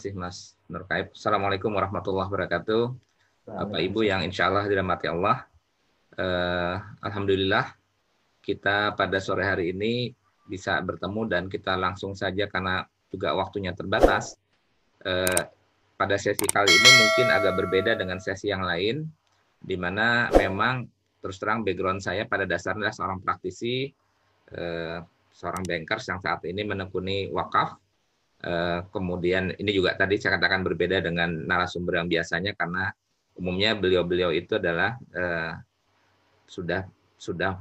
kasih Mas Nurkaib. Assalamualaikum warahmatullahi wabarakatuh. Bapak Ibu yang insya Allah dirahmati Allah. Alhamdulillah kita pada sore hari ini bisa bertemu dan kita langsung saja karena juga waktunya terbatas. Pada sesi kali ini mungkin agak berbeda dengan sesi yang lain, di mana memang terus terang background saya pada dasarnya seorang praktisi, seorang bankers yang saat ini menekuni wakaf. Kemudian ini juga tadi saya katakan berbeda dengan narasumber yang biasanya karena umumnya beliau-beliau itu adalah sudah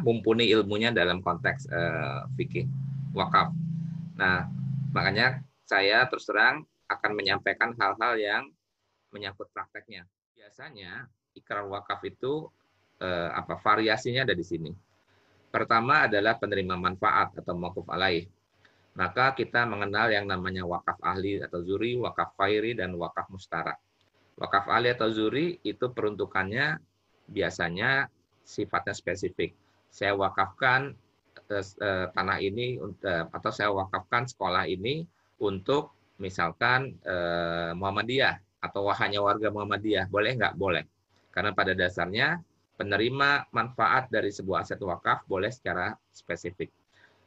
mumpuni ilmunya dalam konteks fikih wakaf. Nah, makanya saya terus terang akan menyampaikan hal-hal yang menyangkut prakteknya. Biasanya ikrar wakaf itu variasinya ada di sini. Pertama adalah penerima manfaat atau mauquf alaih. Maka kita mengenal yang namanya wakaf ahli atau zuri, wakaf khairi, dan wakaf mustarak. Wakaf ahli atau zuri itu peruntukannya biasanya sifatnya spesifik. Saya wakafkan tanah ini atau saya wakafkan sekolah ini untuk misalkan Muhammadiyah atau hanya warga Muhammadiyah. Boleh nggak? Boleh. Karena pada dasarnya penerima manfaat dari sebuah aset wakaf boleh secara spesifik.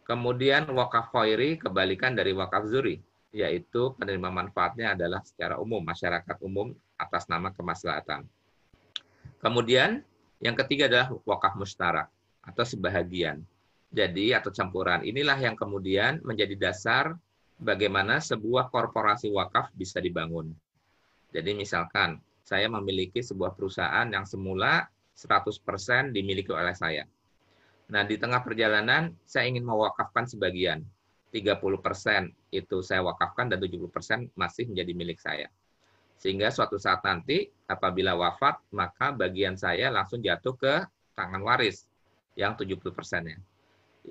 Kemudian wakaf khairi kebalikan dari wakaf zuri, yaitu penerima manfaatnya adalah secara umum, masyarakat umum atas nama kemaslahatan. Kemudian yang ketiga adalah wakaf mustarak atau sebahagian. Jadi atau campuran. Inilah yang kemudian menjadi dasar bagaimana sebuah korporasi wakaf bisa dibangun. Jadi misalkan saya memiliki sebuah perusahaan yang semula 100% dimiliki oleh saya. Nah, di tengah perjalanan saya ingin mewakafkan sebagian. 30% itu saya wakafkan dan 70% masih menjadi milik saya. Sehingga suatu saat nanti apabila wafat, maka bagian saya langsung jatuh ke tangan waris yang 70%-nya.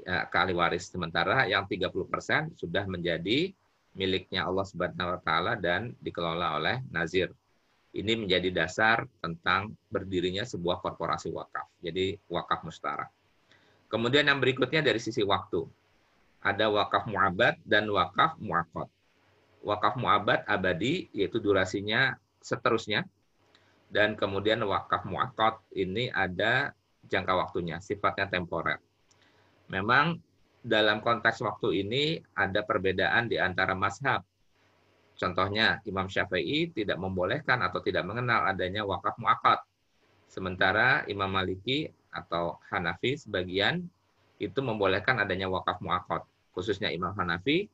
Ke ahli waris. Sementara yang 30% sudah menjadi miliknya Allah Subhanahu wa taala dan dikelola oleh nazir. Ini menjadi dasar tentang berdirinya sebuah korporasi wakaf. Jadi wakaf mustarak. Kemudian yang berikutnya dari sisi waktu. Ada wakaf mu'abad dan wakaf mu'aqad. Wakaf mu'abad abadi, yaitu durasinya seterusnya. Dan kemudian wakaf mu'aqad ini ada jangka waktunya, sifatnya temporer. Memang dalam konteks waktu ini ada perbedaan di antara mazhab. Contohnya Imam Syafi'i tidak membolehkan atau tidak mengenal adanya wakaf mu'aqad. Sementara Imam Maliki atau Hanafi sebagian itu membolehkan adanya wakaf mu'aqad. Khususnya Imam Hanafi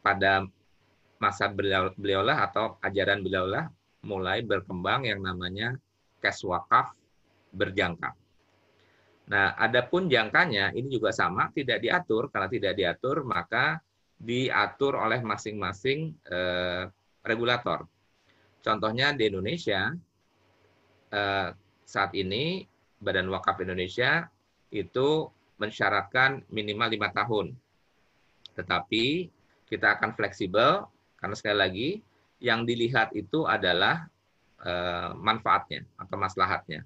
pada masa beliau lah atau ajaran beliau lah mulai berkembang yang namanya kes wakaf berjangka. Nah, adapun jangkanya ini juga sama, tidak diatur. Karena tidak diatur, maka diatur oleh masing-masing regulator. Contohnya di Indonesia, saat ini Badan Wakaf Indonesia itu mensyaratkan minimal 5 tahun. Tetapi kita akan fleksibel, karena sekali lagi, yang dilihat itu adalah manfaatnya atau maslahatnya.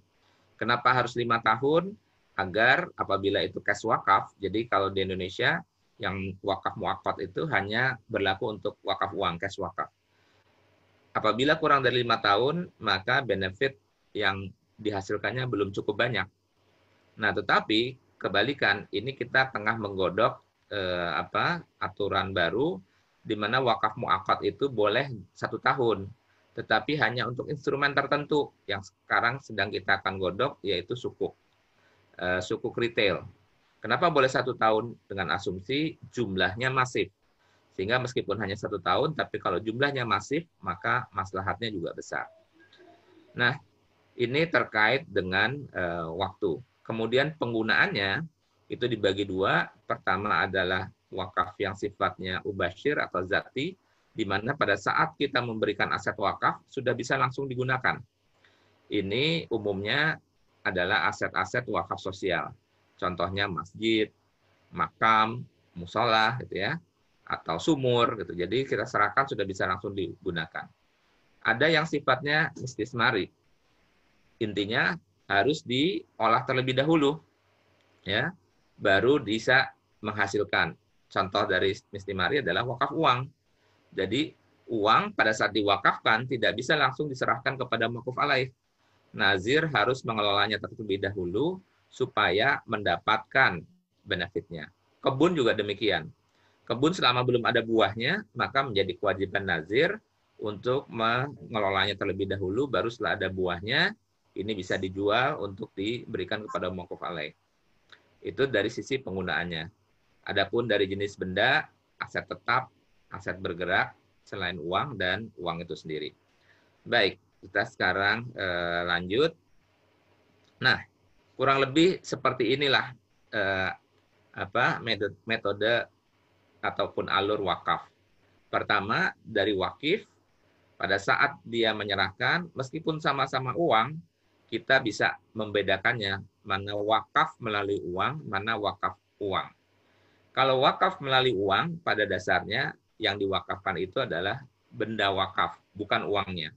Kenapa harus 5 tahun? Agar apabila itu cash wakaf, jadi kalau di Indonesia, yang wakaf mu'aqad itu hanya berlaku untuk wakaf uang, cash wakaf. Apabila kurang dari 5 tahun, maka benefit yang dihasilkannya belum cukup banyak. Nah, tetapi kebalikan, ini kita tengah menggodok aturan baru di mana wakaf mu'aqad itu boleh 1 tahun, tetapi hanya untuk instrumen tertentu yang sekarang sedang kita akan godok, yaitu sukuk retail. Kenapa boleh 1 tahun? Dengan asumsi jumlahnya masif. Sehingga meskipun hanya 1 tahun, tapi kalau jumlahnya masif, maka maslahatnya juga besar. Nah, ini terkait dengan waktu. Kemudian penggunaannya itu dibagi 2. Pertama adalah wakaf yang sifatnya ubasyir atau zati, di mana pada saat kita memberikan aset wakaf, sudah bisa langsung digunakan. Ini umumnya adalah aset-aset wakaf sosial. Contohnya masjid, makam, musola, gitu ya, atau sumur, gitu. Jadi kita serahkan sudah bisa langsung digunakan. Ada yang sifatnya istismari. Intinya harus diolah terlebih dahulu, ya, baru bisa menghasilkan. Contoh dari istismari adalah wakaf uang. Jadi uang pada saat diwakafkan tidak bisa langsung diserahkan kepada mauquf alaih. Nazir harus mengelolanya terlebih dahulu supaya mendapatkan benefitnya. Kebun juga demikian. Kebun selama belum ada buahnya, maka menjadi kewajiban nazir untuk mengelolanya terlebih dahulu, baru setelah ada buahnya, ini bisa dijual untuk diberikan kepada mauquf alaih. Itu dari sisi penggunaannya. Adapun dari jenis benda, aset tetap, aset bergerak, selain uang dan uang itu sendiri. Baik, kita sekarang lanjut. Nah, kurang lebih seperti inilah metode ataupun alur wakaf. Pertama, dari wakif, pada saat dia menyerahkan, meskipun sama-sama uang, kita bisa membedakannya mana wakaf melalui uang, mana wakaf uang. Kalau wakaf melalui uang, pada dasarnya yang diwakafkan itu adalah benda wakaf, bukan uangnya.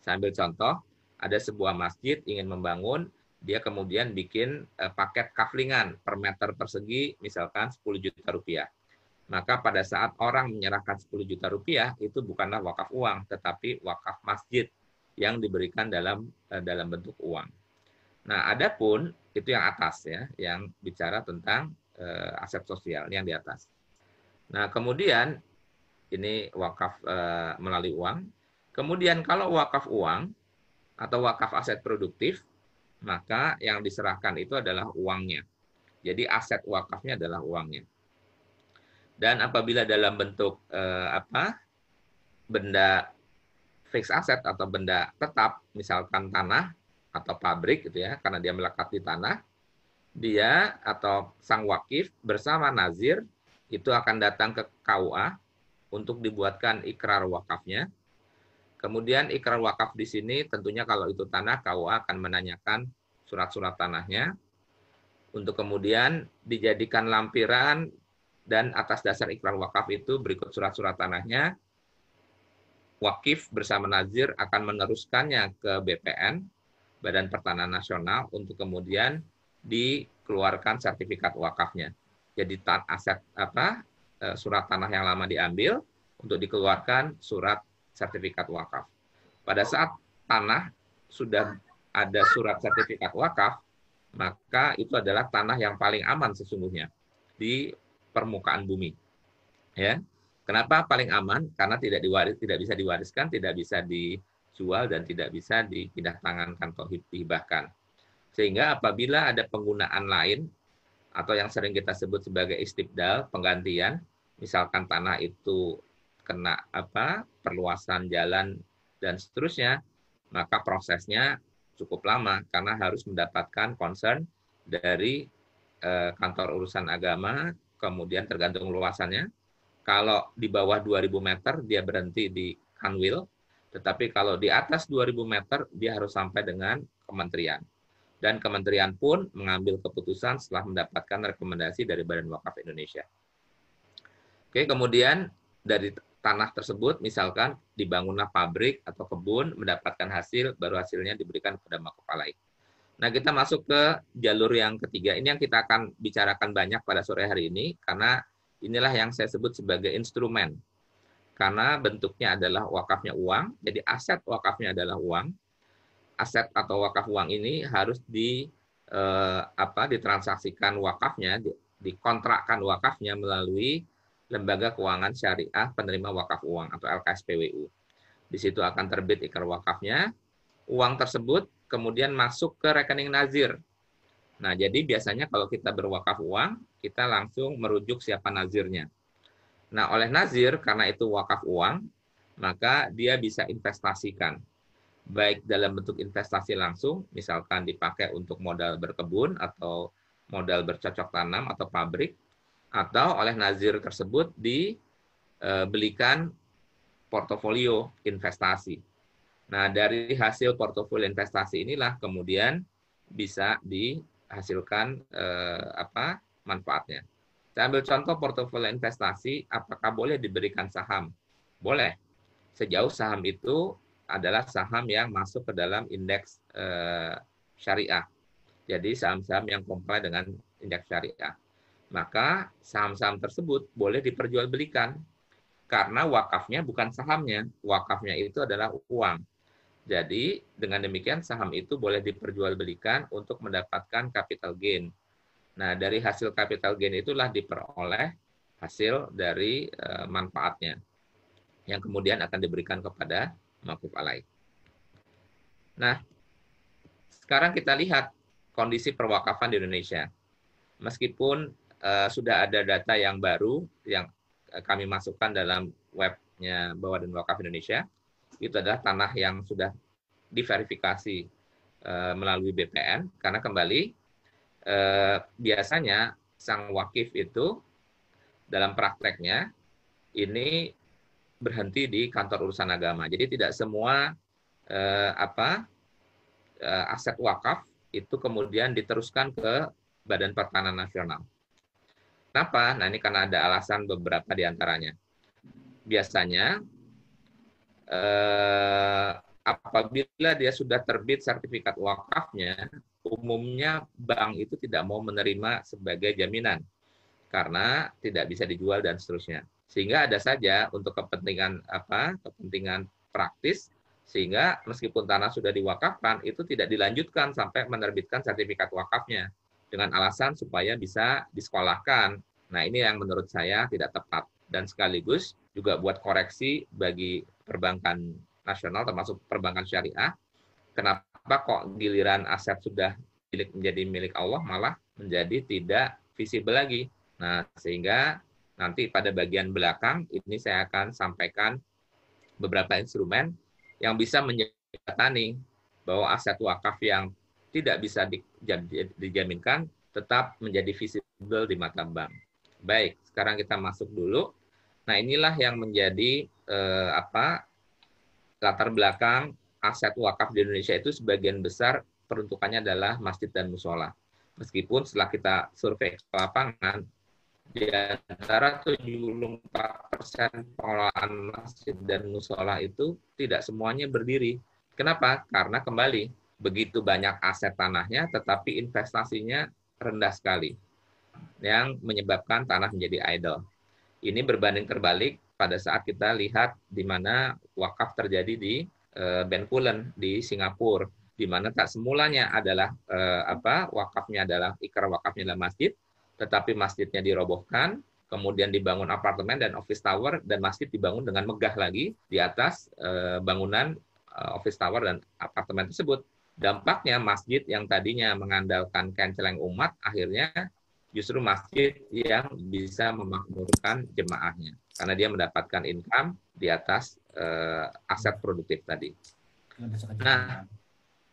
Saya ambil contoh, ada sebuah masjid ingin membangun, dia kemudian bikin paket kaflingan per meter persegi, misalkan 10 juta rupiah. Maka pada saat orang menyerahkan 10 juta rupiah, itu bukanlah wakaf uang, tetapi wakaf masjid yang diberikan dalam bentuk uang. Nah, adapun itu yang atas ya, yang bicara tentang aset sosial yang di atas. Nah, kemudian ini wakaf melalui uang. Kemudian kalau wakaf uang atau wakaf aset produktif, maka yang diserahkan itu adalah uangnya. Jadi aset wakafnya adalah uangnya. Dan apabila dalam bentuk benda fixed asset atau benda tetap, misalkan tanah atau pabrik gitu ya, karena dia melekat di tanah, dia atau sang wakif bersama nazir itu akan datang ke KUA untuk dibuatkan ikrar wakafnya. Kemudian ikrar wakaf di sini tentunya kalau itu tanah, KUA akan menanyakan surat-surat tanahnya untuk kemudian dijadikan lampiran, dan atas dasar ikrar wakaf itu berikut surat-surat tanahnya. Wakif bersama nazir akan meneruskannya ke BPN, Badan Pertanahan Nasional, untuk kemudian dikeluarkan sertifikat wakafnya. Jadi aset surat tanah yang lama diambil untuk dikeluarkan surat sertifikat wakaf. Pada saat tanah sudah ada surat sertifikat wakaf, maka itu adalah tanah yang paling aman sesungguhnya di permukaan bumi. Ya. Kenapa paling aman? Karena tidak bisa diwariskan, tidak bisa dijual, dan tidak bisa dipindah tangankan atau dihibahkan. Sehingga apabila ada penggunaan lain atau yang sering kita sebut sebagai istibdal, penggantian, misalkan tanah itu kena perluasan jalan dan seterusnya, maka prosesnya cukup lama karena harus mendapatkan concern dari kantor urusan agama, kemudian tergantung luasannya. Kalau di bawah 2000 meter dia berhenti di Kanwil, tetapi kalau di atas 2000 meter dia harus sampai dengan kementerian. Dan kementerian pun mengambil keputusan setelah mendapatkan rekomendasi dari Badan Wakaf Indonesia. Oke, kemudian dari tanah tersebut misalkan dibangunlah pabrik atau kebun, mendapatkan hasil, baru hasilnya diberikan kepada mauquf alaih. Nah, kita masuk ke jalur yang ketiga. Ini yang kita akan bicarakan banyak pada sore hari ini, karena inilah yang saya sebut sebagai instrumen. Karena bentuknya adalah wakafnya uang, jadi aset wakafnya adalah uang. Aset atau wakaf uang ini harus ditransaksikan wakafnya, dikontrakkan wakafnya melalui Lembaga Keuangan Syariah Penerima Wakaf Uang atau LKSPWU. Di situ akan terbit ikrar wakafnya. Uang tersebut kemudian masuk ke rekening nazir. Nah, jadi biasanya kalau kita berwakaf uang, kita langsung merujuk siapa nazirnya. Nah, oleh nazir, karena itu wakaf uang, maka dia bisa investasikan. Baik dalam bentuk investasi langsung, misalkan dipakai untuk modal berkebun atau modal bercocok tanam atau pabrik, atau oleh nazir tersebut dibelikan portofolio investasi. Nah, dari hasil portofolio investasi inilah kemudian bisa dihasilkan manfaatnya. Saya ambil contoh portofolio investasi, apakah boleh diberikan saham? Boleh. Sejauh saham itu adalah saham yang masuk ke dalam indeks syariah. Jadi saham-saham yang comply dengan indeks syariah. Maka saham-saham tersebut boleh diperjualbelikan. karena wakafnya bukan sahamnya, wakafnya itu adalah uang. Jadi dengan demikian saham itu boleh diperjualbelikan untuk mendapatkan capital gain. Nah, dari hasil capital gain itulah diperoleh hasil dari manfaatnya yang kemudian akan diberikan kepada mauquf alaih. Nah, sekarang kita lihat kondisi perwakafan di Indonesia. Meskipun sudah ada data yang baru yang kami masukkan dalam webnya Bawadin Wakaf Indonesia, itu adalah tanah yang sudah diverifikasi melalui BPN, karena kembali biasanya sang wakif itu dalam prakteknya ini berhenti di kantor urusan agama. Jadi tidak semua aset wakaf itu kemudian diteruskan ke Badan Pertanahan Nasional. Kenapa? Nah, ini karena ada alasan beberapa di antaranya. Biasanya apabila dia sudah terbit sertifikat wakafnya, umumnya bank itu tidak mau menerima sebagai jaminan karena tidak bisa dijual dan seterusnya. Sehingga ada saja untuk kepentingan kepentingan praktis, sehingga meskipun tanah sudah diwakafkan itu tidak dilanjutkan sampai menerbitkan sertifikat wakafnya dengan alasan supaya bisa disekolahkan. Nah, ini yang menurut saya tidak tepat dan sekaligus juga buat koreksi bagi perbankan nasional termasuk perbankan syariah. Kenapa kok giliran aset sudah menjadi milik Allah malah menjadi tidak visible lagi? Nah, sehingga nanti pada bagian belakang ini saya akan sampaikan beberapa instrumen yang bisa menjembatani bahwa aset wakaf yang tidak bisa dijaminkan tetap menjadi visible di mata bank. Baik, sekarang kita masuk dulu. Nah, inilah yang menjadi latar belakang aset wakaf di Indonesia itu sebagian besar peruntukannya adalah masjid dan musola. Meskipun setelah kita survei ke lapangan, di antara 74% pengelolaan masjid dan musola itu tidak semuanya berdiri. Kenapa? Karena kembali, begitu banyak aset tanahnya, tetapi investasinya rendah sekali, yang menyebabkan tanah menjadi idle. Ini berbanding terbalik pada saat kita lihat di mana wakaf terjadi di Bencoolen di Singapura, di mana tak semulanya adalah wakafnya adalah ikrar wakafnya adalah masjid, tetapi masjidnya dirobohkan, kemudian dibangun apartemen dan office tower, dan masjid dibangun dengan megah lagi di atas bangunan office tower dan apartemen tersebut. Dampaknya masjid yang tadinya mengandalkan kenceleng umat, akhirnya justru masjid yang bisa memakmurkan jemaahnya karena dia mendapatkan income di atas aset produktif tadi. Nah,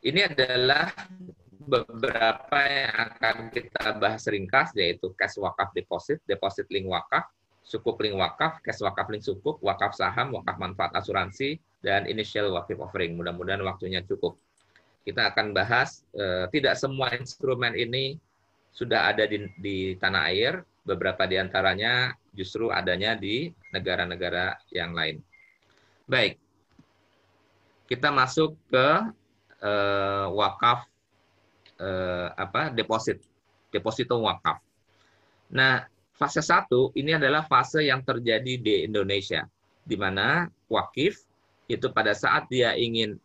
ini adalah beberapa yang akan kita bahas ringkas, yaitu cash wakaf deposit, deposit link wakaf, sukuk link wakaf, cash wakaf link sukuk, wakaf saham, wakaf manfaat asuransi, dan initial wakif offering. Mudah-mudahan waktunya cukup. Kita akan bahas tidak semua instrumen ini sudah ada di tanah air, beberapa di antaranya justru adanya di negara-negara yang lain. Baik, kita masuk ke wakaf deposito wakaf. Nah, fase 1 ini adalah fase yang terjadi di Indonesia, di mana wakif itu pada saat dia ingin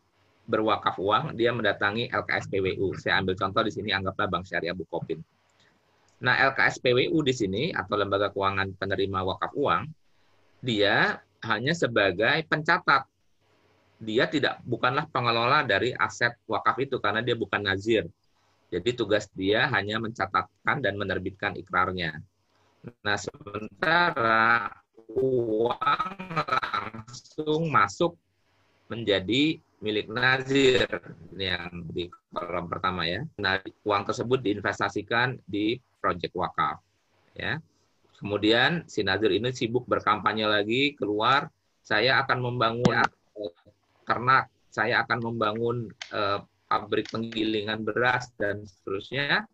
berwakaf uang, dia mendatangi LKSPWU. Saya ambil contoh di sini, anggaplah Bank Syariah Bukopin. Nah, LKSPWU di sini atau Lembaga Keuangan Penerima Wakaf Uang, dia hanya sebagai pencatat. Dia bukanlah pengelola dari aset wakaf itu karena dia bukan nazir. Jadi tugas dia hanya mencatatkan dan menerbitkan ikrarnya. Nah, sementara uang langsung masuk menjadi milik nazir yang di kolom pertama ya. Nah, uang tersebut diinvestasikan di proyek wakaf ya. Kemudian si nazir ini sibuk berkampanye lagi, keluar, saya akan membangun ternak, saya akan membangun pabrik penggilingan beras dan seterusnya.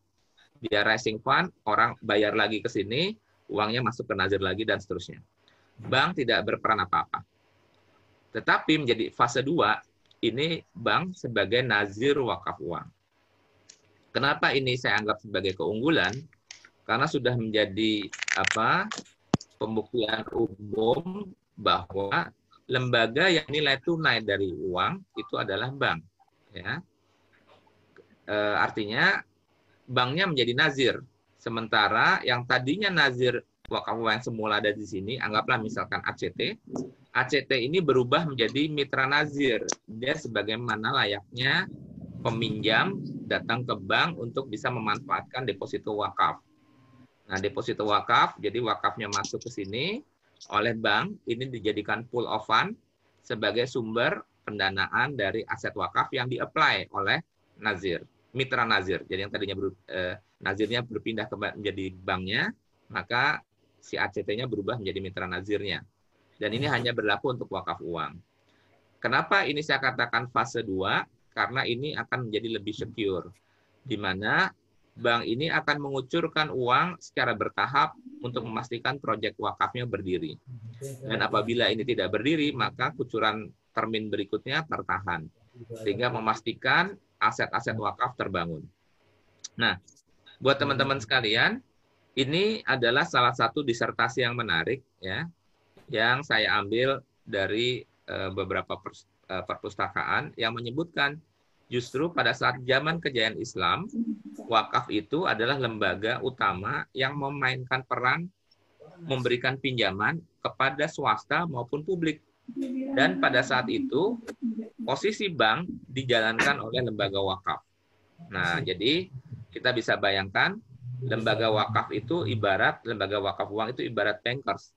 Dia raising fund, orang bayar lagi ke sini, uangnya masuk ke nazir lagi dan seterusnya. Bank tidak berperan apa-apa. Tetapi menjadi fase 2, ini bank sebagai nazir wakaf uang. Kenapa ini saya anggap sebagai keunggulan? Karena sudah menjadi pembuktian umum bahwa lembaga yang nilai tunai dari uang itu adalah bank. Ya. Artinya banknya menjadi nazir. Sementara yang tadinya nazir wakaf uang yang semula ada di sini, anggaplah misalkan ACT. ACT ini berubah menjadi mitra nazir. Dia sebagaimana layaknya peminjam datang ke bank untuk bisa memanfaatkan deposito wakaf. Nah, deposito wakaf, jadi wakafnya masuk ke sini oleh bank, ini dijadikan pool of fund sebagai sumber pendanaan dari aset wakaf yang di-apply oleh nazir, mitra nazir. Jadi yang tadinya nazirnya berpindah menjadi banknya, maka si ACT-nya berubah menjadi mitra nazirnya. Dan ini hanya berlaku untuk wakaf uang. Kenapa ini saya katakan fase 2? Karena ini akan menjadi lebih secure, di mana bank ini akan mengucurkan uang secara bertahap untuk memastikan proyek wakafnya berdiri. Dan apabila ini tidak berdiri, maka kucuran termin berikutnya tertahan, sehingga memastikan aset-aset wakaf terbangun. Nah, buat teman-teman sekalian, ini adalah salah satu disertasi yang menarik, ya, yang saya ambil dari beberapa perpustakaan yang menyebutkan justru pada saat zaman kejayaan Islam, wakaf itu adalah lembaga utama yang memainkan peran memberikan pinjaman kepada swasta maupun publik. Dan pada saat itu, posisi bank dijalankan oleh lembaga wakaf. Nah, jadi kita bisa bayangkan lembaga wakaf itu ibarat, lembaga wakaf uang itu ibarat bankers.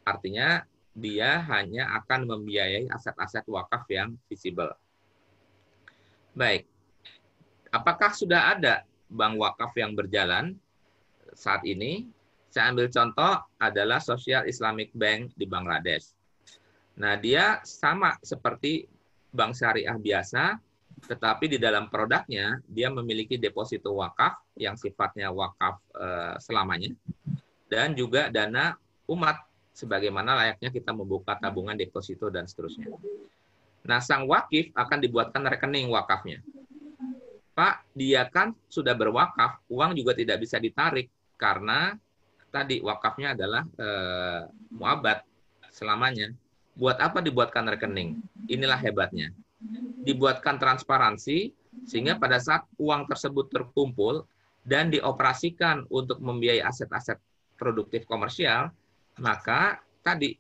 Artinya dia hanya akan membiayai aset-aset wakaf yang visible. Baik, apakah sudah ada bank wakaf yang berjalan saat ini? Saya ambil contoh adalah Social Islamic Bank di Bangladesh. Nah, dia sama seperti bank syariah biasa, tetapi di dalam produknya dia memiliki deposito wakaf yang sifatnya wakaf selamanya, dan juga dana umat, sebagaimana layaknya kita membuka tabungan deposito dan seterusnya. Nah, sang wakif akan dibuatkan rekening wakafnya. Pak, dia kan sudah berwakaf, uang juga tidak bisa ditarik, karena tadi wakafnya adalah muabat selamanya. Buat apa dibuatkan rekening? Inilah hebatnya. Dibuatkan transparansi, sehingga pada saat uang tersebut terkumpul dan dioperasikan untuk membiayai aset-aset produktif komersial, maka tadi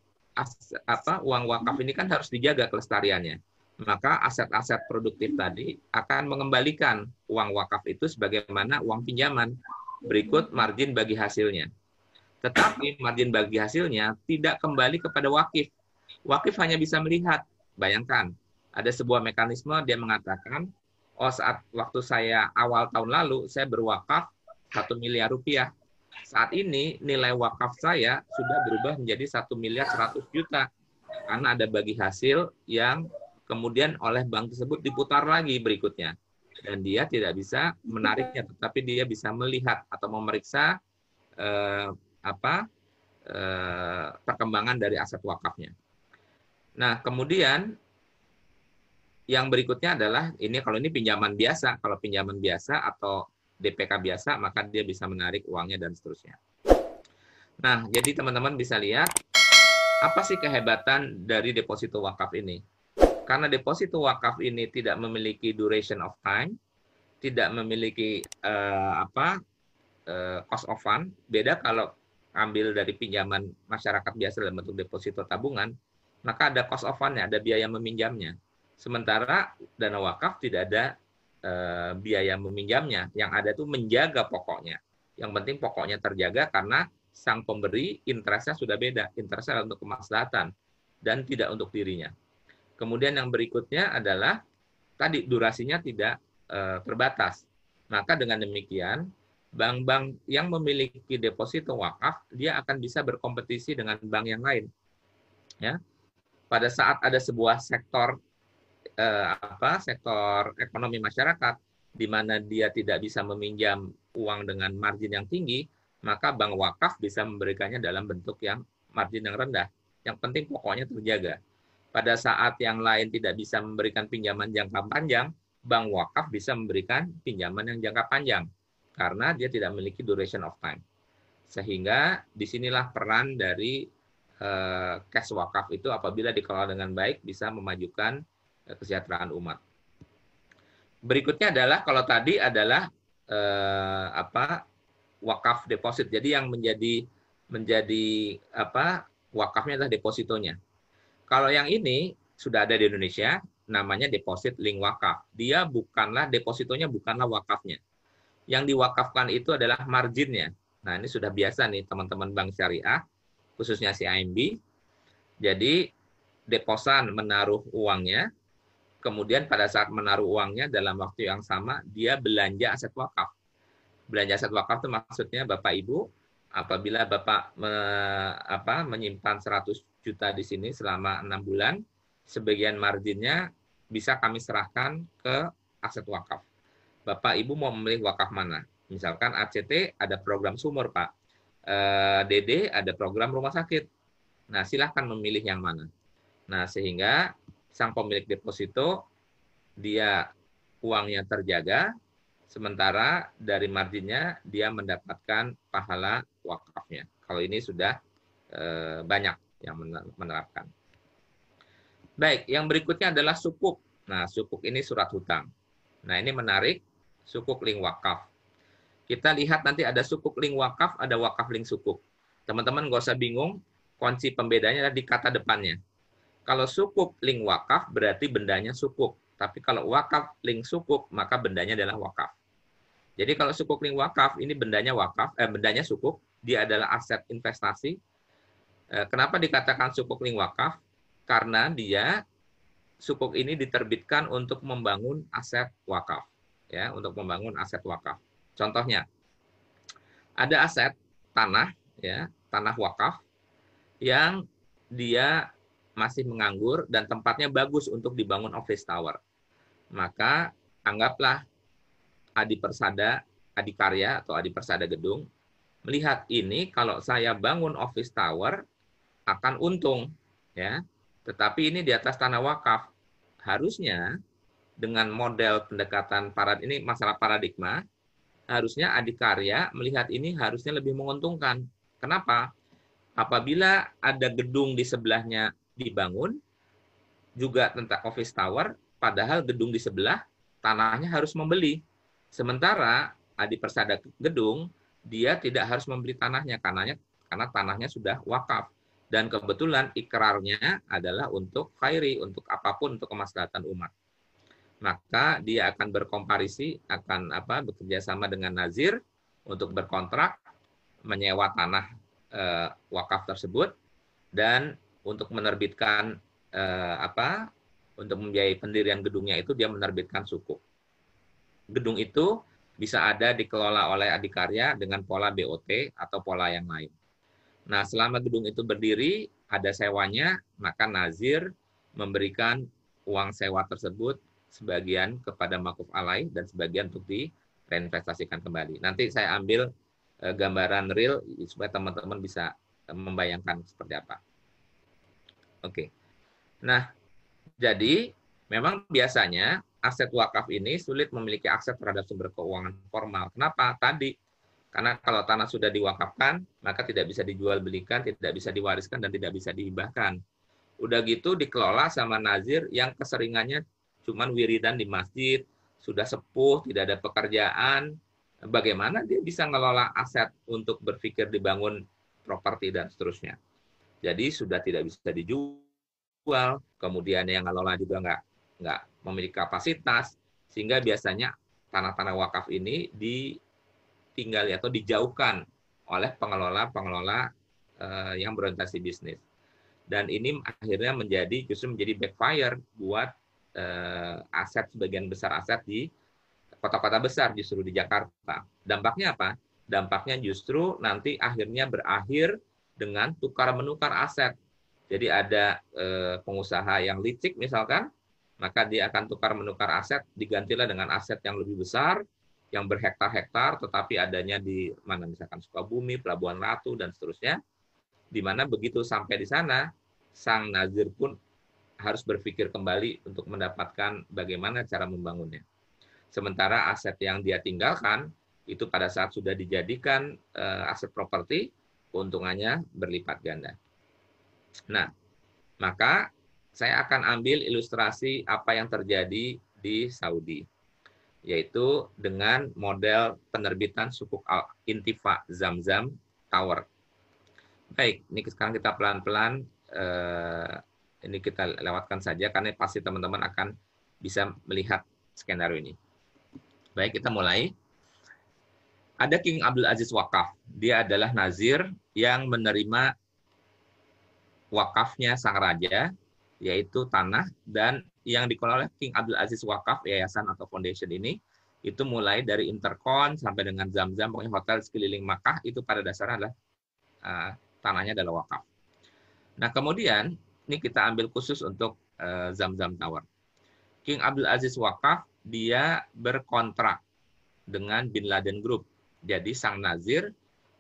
uang wakaf ini kan harus dijaga kelestariannya. Maka aset-aset produktif tadi akan mengembalikan uang wakaf itu sebagaimana uang pinjaman, berikut margin bagi hasilnya. Tetapi margin bagi hasilnya tidak kembali kepada wakif. Wakif hanya bisa melihat. Bayangkan, ada sebuah mekanisme dia mengatakan, oh saat waktu saya awal tahun lalu, saya berwakaf 1 miliar rupiah. Saat ini nilai wakaf saya sudah berubah menjadi 1 miliar 100 juta. Karena ada bagi hasil yang kemudian oleh bank tersebut diputar lagi berikutnya. Dan dia tidak bisa menariknya, tetapi dia bisa melihat atau memeriksa perkembangan dari aset wakafnya. Nah, kemudian yang berikutnya adalah ini, kalau ini pinjaman biasa, kalau pinjaman biasa atau DPK biasa, maka dia bisa menarik uangnya dan seterusnya. Nah, jadi teman-teman bisa lihat apa sih kehebatan dari deposito wakaf ini? Karena deposito wakaf ini tidak memiliki duration of time, tidak memiliki cost of fund. Beda kalau ambil dari pinjaman masyarakat biasa dalam bentuk deposito tabungan, maka ada cost of fund-nya, ada biaya meminjamnya. Sementara dana wakaf tidak ada biaya meminjamnya. Yang ada itu menjaga pokoknya. Yang penting pokoknya terjaga karena sang pemberi interestnya sudah beda. Interestnya untuk kemaslahatan dan tidak untuk dirinya. Kemudian yang berikutnya adalah tadi durasinya tidak terbatas. Maka dengan demikian, bank-bank yang memiliki deposito wakaf, dia akan bisa berkompetisi dengan bank yang lain. Ya, pada saat ada sebuah sektor sektor ekonomi masyarakat di mana dia tidak bisa meminjam uang dengan margin yang tinggi, maka bank wakaf bisa memberikannya dalam bentuk yang margin yang rendah. Yang penting pokoknya terjaga. Pada saat yang lain tidak bisa memberikan pinjaman jangka panjang, bank wakaf bisa memberikan pinjaman yang jangka panjang karena dia tidak memiliki duration of time. Sehingga disinilah peran dari cash wakaf itu apabila dikelola dengan baik bisa memajukan kesejahteraan umat. Berikutnya adalah kalau tadi adalah wakaf deposit. Jadi yang menjadi wakafnya adalah depositonya. Kalau yang ini sudah ada di Indonesia, namanya deposit link wakaf. Dia bukanlah depositonya, bukanlah wakafnya. Yang diwakafkan itu adalah marginnya. Nah, ini sudah biasa nih teman-teman bank syariah, khususnya CIMB. Jadi deposan menaruh uangnya, kemudian pada saat menaruh uangnya dalam waktu yang sama dia belanja aset wakaf. Belanja aset wakaf itu maksudnya Bapak Ibu apabila Bapak menyimpan 100 juta di sini selama 6 bulan, sebagian marginnya bisa kami serahkan ke aset wakaf. Bapak Ibu mau memilih wakaf mana? Misalkan ACT ada program sumur, Pak. DD ada program rumah sakit. Nah, silahkan memilih yang mana. Nah, sehingga sang pemilik deposito, dia uangnya terjaga, sementara dari marginnya dia mendapatkan pahala wakafnya. Kalau ini sudah banyak yang menerapkan. Baik, yang berikutnya adalah sukuk. Nah, sukuk ini surat hutang. Nah, ini menarik, sukuk link wakaf. Kita lihat nanti ada sukuk link wakaf, ada wakaf link sukuk. Teman-teman nggak usah bingung, kunci pembedanya adalah di kata depannya. Kalau sukuk link wakaf berarti bendanya sukuk. Tapi kalau wakaf link sukuk, maka bendanya adalah wakaf. Jadi kalau sukuk link wakaf, ini bendanya bendanya sukuk, dia adalah aset investasi. Kenapa dikatakan sukuk link wakaf? Karena dia sukuk ini diterbitkan untuk membangun aset wakaf, ya, untuk membangun aset wakaf. Contohnya, ada aset tanah, ya, tanah wakaf yang dia masih menganggur dan tempatnya bagus untuk dibangun office tower. Maka anggaplah Adipersada, Adikarya atau Adipersada Gedung melihat ini kalau saya bangun office tower akan untung, ya. Tetapi ini di atas tanah wakaf. Harusnya dengan model pendekatan ini masalah paradigma, harusnya Adikarya melihat ini harusnya lebih menguntungkan. Kenapa? Apabila ada gedung di sebelahnya dibangun, juga tentang office tower, padahal gedung di sebelah tanahnya harus membeli. Sementara Adipersada Gedung, dia tidak harus membeli tanahnya karena tanahnya sudah wakaf. Dan kebetulan ikrarnya adalah untuk khairi, untuk apapun, untuk kemaslahatan umat. Maka dia akan berkomparisi, akan bekerja sama dengan nazir untuk berkontrak menyewa tanah wakaf tersebut dan untuk menerbitkan untuk membiayai pendirian gedungnya itu dia menerbitkan sukuk. Gedung itu bisa ada dikelola oleh Adikarya dengan pola BOT atau pola yang lain. Nah, selama gedung itu berdiri, ada sewanya, maka nazir memberikan uang sewa tersebut sebagian kepada makuf alai dan sebagian untuk direinvestasikan kembali. Nanti saya ambil gambaran real supaya teman-teman bisa membayangkan seperti apa. Oke. Nah, jadi memang biasanya aset wakaf ini sulit memiliki akses terhadap sumber keuangan formal. Kenapa? Tadi karena kalau tanah sudah diwakafkan, maka tidak bisa dijual belikan, tidak bisa diwariskan, dan tidak bisa dihibahkan. Udah gitu dikelola sama nazir yang keseringannya cuman wiridan di masjid, sudah sepuh, tidak ada pekerjaan. Bagaimana dia bisa ngelola aset untuk berpikir dibangun properti dan seterusnya. Jadi sudah tidak bisa dijual, kemudian yang ngelola juga nggak memiliki kapasitas, sehingga biasanya tanah-tanah wakaf ini ditinggali atau dijauhkan oleh pengelola-pengelola yang berorientasi bisnis. Dan ini akhirnya justru menjadi backfire buat aset, sebagian besar aset di kota-kota besar, justru di Jakarta. Dampaknya apa? Dampaknya justru nanti akhirnya berakhir dengan tukar-menukar aset. Jadi ada pengusaha yang licik misalkan, maka dia akan tukar-menukar aset, digantilah dengan aset yang lebih besar, yang berhektar-hektar, tetapi adanya di mana misalkan Sukabumi, Pelabuhan Ratu, dan seterusnya, di mana begitu sampai di sana, sang nazir pun harus berpikir kembali untuk mendapatkan bagaimana cara membangunnya. Sementara aset yang dia tinggalkan, itu pada saat sudah dijadikan aset properti, keuntungannya berlipat ganda. Nah, maka saya akan ambil ilustrasi apa yang terjadi di Saudi, yaitu dengan model penerbitan sukuk Al-Intifa Zamzam Tower. Baik, ini sekarang kita pelan-pelan ini kita lewatkan saja karena pasti teman-teman akan bisa melihat skenario ini. Baik, kita mulai. Ada King Abdul Aziz Wakaf. Dia adalah nazir yang menerima wakafnya sang raja, yaitu tanah, dan yang dikelola oleh King Abdul Aziz Wakaf, yayasan atau foundation ini, itu mulai dari Intercon sampai dengan Zamzam, pokoknya hotel sekeliling Makkah, itu pada dasarnya adalah tanahnya adalah wakaf. Nah, kemudian ini kita ambil khusus untuk Zamzam Tower. King Abdul Aziz Wakaf, dia berkontrak dengan Bin Laden Group. Jadi sang nazir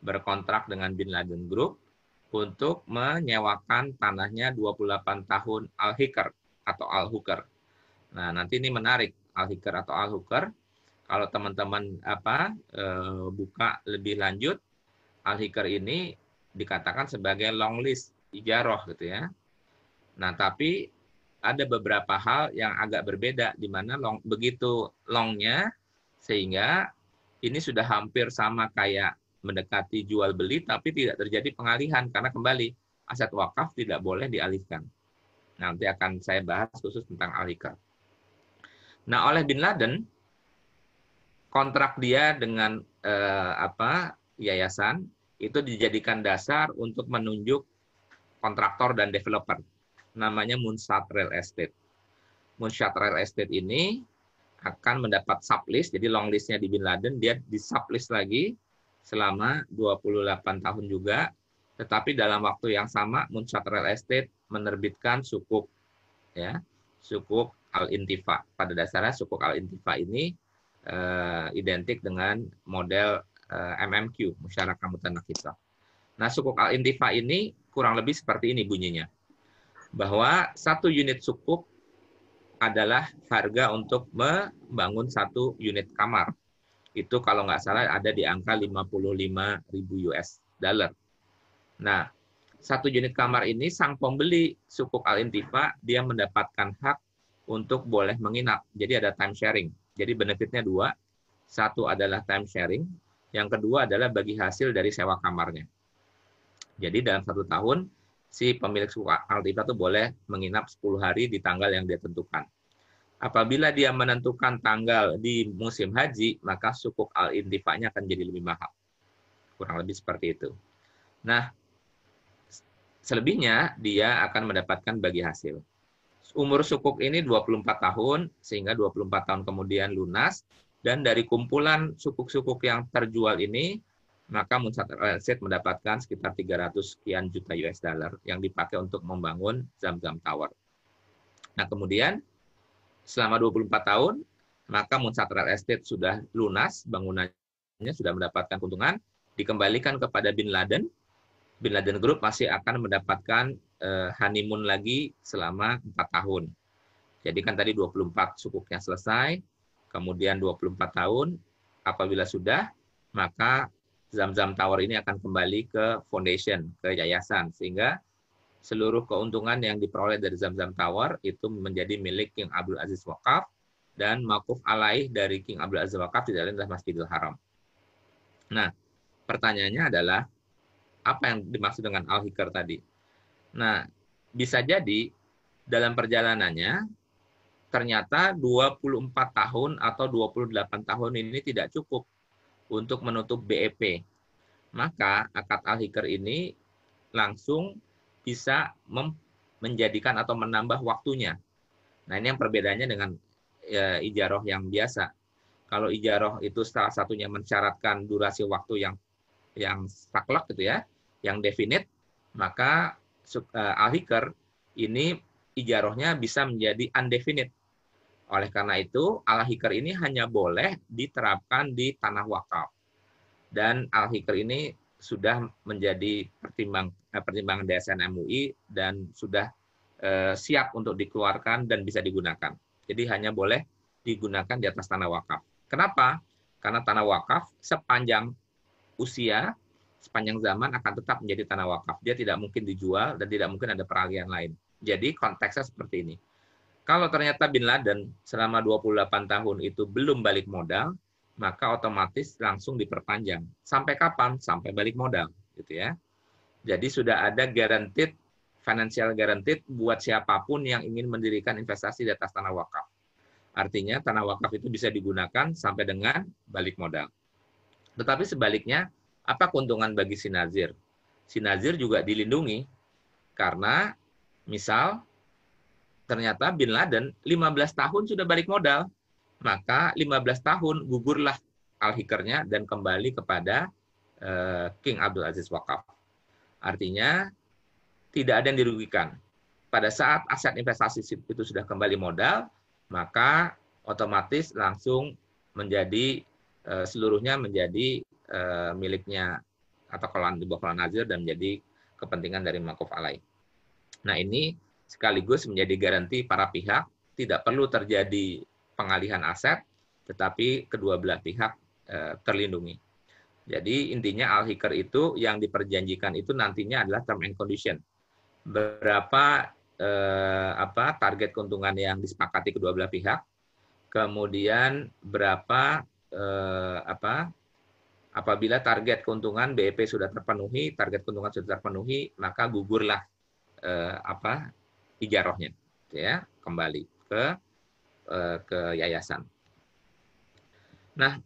berkontrak dengan Bin Laden Group untuk menyewakan tanahnya 28 tahun Al-Hikr atau Al-Hukr. Nah, nanti ini menarik, Al-Hikr atau Al-Hukr. Kalau teman-teman buka lebih lanjut, Al-Hikr ini dikatakan sebagai long list ijaroh gitu ya. Nah, tapi ada beberapa hal yang agak berbeda di mana begitu longnya sehingga ini sudah hampir sama kayak mendekati jual beli tapi tidak terjadi pengalihan karena kembali aset wakaf tidak boleh dialihkan. Nanti akan saya bahas khusus tentang Al-Hikr. Nah, oleh Bin Laden kontrak dia dengan yayasan itu dijadikan dasar untuk menunjuk kontraktor dan developer. Namanya Moonshot Real Estate. Moonshot Real Estate ini akan mendapat sublist, jadi long listnya di Bin Laden, dia di sublist lagi selama 28 tahun juga, tetapi dalam waktu yang sama Moonshot Real Estate menerbitkan sukuk, ya, sukuk Al-Intifa. Pada dasarnya sukuk Al-Intifa ini identik dengan model MMQ, Musyarakah Mutanakisah. Nah, sukuk Al-Intifa ini kurang lebih seperti ini bunyinya, bahwa satu unit sukuk adalah harga untuk membangun satu unit kamar. Itu kalau nggak salah ada di angka 55.000 US dollar. Nah, satu unit kamar ini sang pembeli sukuk Al-Intifa dia mendapatkan hak untuk boleh menginap. Jadi ada time sharing. Jadi benefitnya dua. Satu adalah time sharing, yang kedua adalah bagi hasil dari sewa kamarnya. Jadi dalam 1 tahun si pemilik sukuk Al-Intifa itu boleh menginap 10 hari di tanggal yang dia tentukan. Apabila dia menentukan tanggal di musim haji, maka sukuk Al-Intifanya akan jadi lebih mahal. Kurang lebih seperti itu. Nah, selebihnya dia akan mendapatkan bagi hasil. Umur sukuk ini 24 tahun, sehingga 24 tahun kemudian lunas, dan dari kumpulan sukuk-sukuk yang terjual ini, maka Moonshot Real Estate mendapatkan sekitar 300 sekian juta US dollar yang dipakai untuk membangun Zamzam Tower. Nah, kemudian selama 24 tahun, maka Moonshot Real Estate sudah lunas, bangunannya sudah mendapatkan keuntungan, dikembalikan kepada Bin Laden. Bin Laden Group masih akan mendapatkan honeymoon lagi selama 4 tahun. Jadi kan tadi 24 sukuknya selesai, kemudian 24 tahun, apabila sudah, maka Zamzam Tower ini akan kembali ke foundation, ke yayasan, sehingga seluruh keuntungan yang diperoleh dari Zamzam Tower itu menjadi milik King Abdul Aziz Wakaf, dan maquf alaih dari King Abdul Aziz Wakaf tidak lain adalah Masjidil Haram. Nah, pertanyaannya adalah apa yang dimaksud dengan Al-Hikr tadi? Nah, bisa jadi dalam perjalanannya ternyata 24 tahun atau 28 tahun ini tidak cukup untuk menutup BEP. Maka akad Al-Hikr ini langsung bisa menjadikan atau menambah waktunya. Nah, ini yang perbedaannya dengan ijaroh yang biasa. Kalau ijaroh itu salah satunya mensyaratkan durasi waktu yang saklek gitu ya, yang definite, maka Al-Hikr ini ijarohnya bisa menjadi undefinite. Oleh karena itu, Al-Hikr ini hanya boleh diterapkan di tanah wakaf. Dan Al-Hikr ini sudah menjadi pertimbangan DSN MUI dan sudah siap untuk dikeluarkan dan bisa digunakan. Jadi hanya boleh digunakan di atas tanah wakaf. Kenapa? Karena tanah wakaf sepanjang usia, sepanjang zaman akan tetap menjadi tanah wakaf. Dia tidak mungkin dijual dan tidak mungkin ada peralihan lain. Jadi konteksnya seperti ini. Kalau ternyata Bin Laden selama 28 tahun itu belum balik modal, maka otomatis langsung diperpanjang. Sampai kapan? Sampai balik modal, gitu ya. Jadi sudah ada guaranteed, financial guaranteed buat siapapun yang ingin mendirikan investasi di atas tanah wakaf. Artinya tanah wakaf itu bisa digunakan sampai dengan balik modal. Tetapi sebaliknya, apa keuntungan bagi si nazir? Si nazir juga dilindungi karena misal ternyata Bin Laden 15 tahun sudah balik modal, maka 15 tahun gugurlah al-hikernya dan kembali kepada King Abdul Aziz Wakaf. Artinya tidak ada yang dirugikan. Pada saat aset investasi itu sudah kembali modal, maka otomatis langsung menjadi seluruhnya menjadi miliknya atau di bawah nazir dan menjadi kepentingan dari makuf alaih. Nah, ini sekaligus menjadi garansi para pihak tidak perlu terjadi pengalihan aset, tetapi kedua belah pihak terlindungi. Jadi intinya al-hikr itu yang diperjanjikan itu nantinya adalah term and condition. Berapa target keuntungan yang disepakati kedua belah pihak, kemudian berapa apabila target keuntungan BEP sudah terpenuhi, target keuntungan sudah terpenuhi, maka gugurlah ijarohnya, ya, kembali ke yayasan. Nah,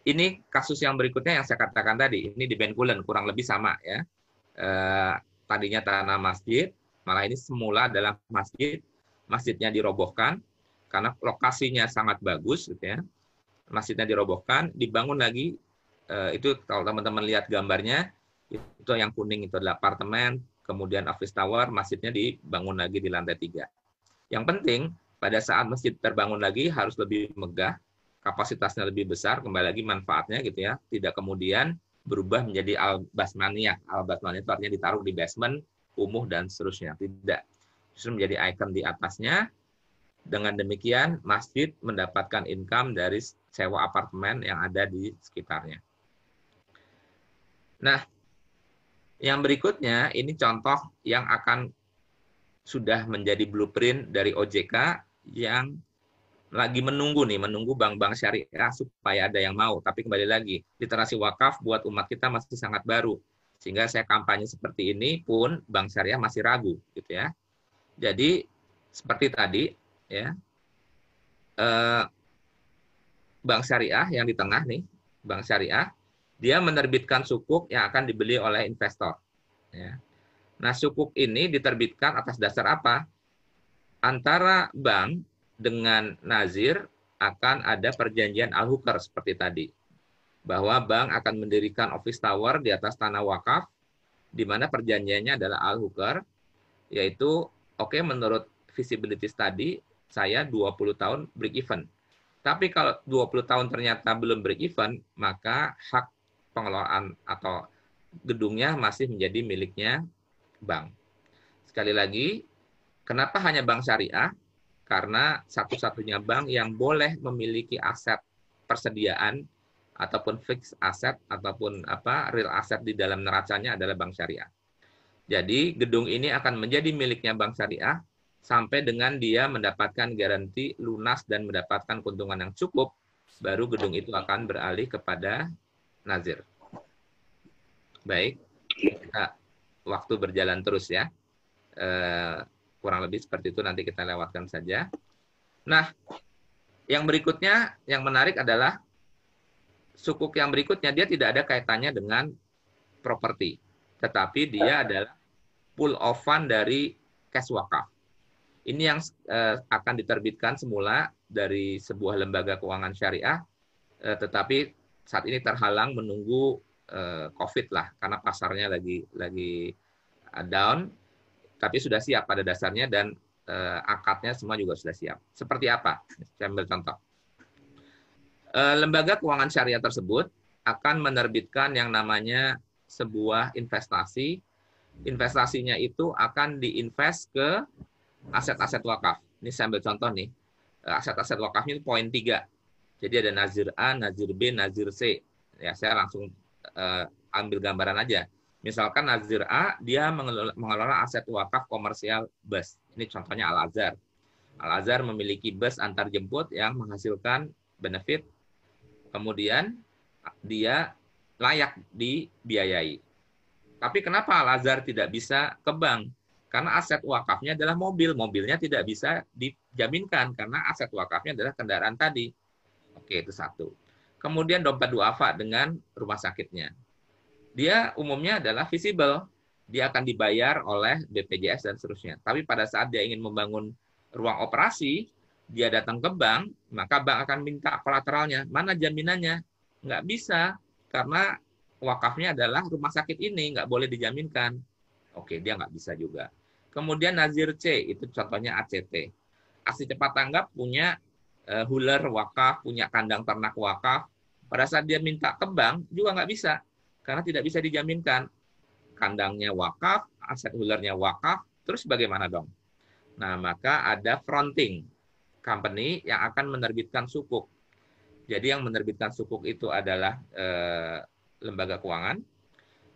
ini kasus yang berikutnya yang saya katakan tadi, ini di Bencoolen kurang lebih sama, ya. Tadinya tanah masjid, malah ini semula adalah masjid, masjidnya dirobohkan karena lokasinya sangat bagus, gitu ya. Masjidnya dirobohkan, dibangun lagi. Itu kalau teman-teman lihat gambarnya, itu yang kuning itu adalah apartemen, kemudian office tower, masjidnya dibangun lagi di lantai 3. Yang penting, pada saat masjid terbangun lagi harus lebih megah, kapasitasnya lebih besar, kembali lagi manfaatnya gitu ya, tidak kemudian berubah menjadi al-basmaniyah. Al-basmaniyah itu artinya ditaruh di basement, kumuh, dan seterusnya. Tidak. Justru menjadi icon di atasnya. Dengan demikian, masjid mendapatkan income dari sewa apartemen yang ada di sekitarnya. Nah, yang berikutnya, ini contoh yang akan sudah menjadi blueprint dari OJK yang lagi menunggu bank-bank syariah supaya ada yang mau. Tapi kembali lagi, literasi wakaf buat umat kita masih sangat baru. Sehingga saya kampanye seperti ini pun bank syariah masih ragu, gitu ya. Jadi seperti tadi, ya, bank syariah yang di tengah nih, bank syariah, dia menerbitkan sukuk yang akan dibeli oleh investor. Ya. Nah, sukuk ini diterbitkan atas dasar apa? Antara bank dengan nazir akan ada perjanjian al-hukr seperti tadi. Bahwa bank akan mendirikan office tower di atas tanah wakaf, di mana perjanjiannya adalah al-hukr, yaitu, oke, menurut visibility study, saya 20 tahun break even. Tapi kalau 20 tahun ternyata belum break even, maka hak pengelolaan atau gedungnya masih menjadi miliknya bank. Sekali lagi, kenapa hanya bank syariah? Karena satu-satunya bank yang boleh memiliki aset persediaan ataupun fixed aset ataupun real asset di dalam neracanya adalah bank syariah. Jadi gedung ini akan menjadi miliknya bank syariah sampai dengan dia mendapatkan garansi lunas dan mendapatkan keuntungan yang cukup, baru gedung itu akan beralih kepada nazir. Baik, kita waktu berjalan terus ya. Kurang lebih seperti itu, nanti kita lewatkan saja. Nah, yang berikutnya, yang menarik adalah sukuk yang berikutnya, dia tidak ada kaitannya dengan properti. Tetapi dia adalah pool of fund dari cash wakaf. Ini yang akan diterbitkan semula dari sebuah lembaga keuangan syariah, tetapi saat ini terhalang menunggu COVID lah, karena pasarnya lagi down, tapi sudah siap pada dasarnya dan akadnya semua juga sudah siap. Seperti apa? Saya ambil contoh. Lembaga keuangan syariah tersebut akan menerbitkan yang namanya sebuah investasi. Investasinya itu akan diinvest ke aset-aset wakaf. Ini saya ambil contoh nih. Aset-aset wakafnya itu poin 3. Jadi ada nazir A, nazir B, nazir C. Ya, saya langsung ambil gambaran aja. Misalkan Nazir A, dia mengelola aset wakaf komersial bus. Ini contohnya Al-Azhar. Al-Azhar memiliki bus antar jemput yang menghasilkan benefit, kemudian dia layak dibiayai. Tapi kenapa Al-Azhar tidak bisa ke bank? Karena aset wakafnya adalah mobil. Mobilnya tidak bisa dijaminkan karena aset wakafnya adalah kendaraan tadi. Oke, itu satu. Kemudian dompet duafa dengan rumah sakitnya. Dia umumnya adalah visible. Dia akan dibayar oleh BPJS dan seterusnya. Tapi pada saat dia ingin membangun ruang operasi, dia datang ke bank, maka bank akan minta kolateralnya. Mana jaminannya? Nggak bisa, karena wakafnya adalah rumah sakit ini, nggak boleh dijaminkan. Oke, dia nggak bisa juga. Kemudian Nazir C, itu contohnya ACT. Aksi cepat tanggap punya huler wakaf, punya kandang ternak wakaf. Pada saat dia minta ke bank, juga nggak bisa. Karena tidak bisa dijaminkan. Kandangnya wakaf, aset hulernya wakaf, terus bagaimana dong? Nah, maka ada fronting company yang akan menerbitkan sukuk. Jadi yang menerbitkan sukuk itu adalah lembaga keuangan.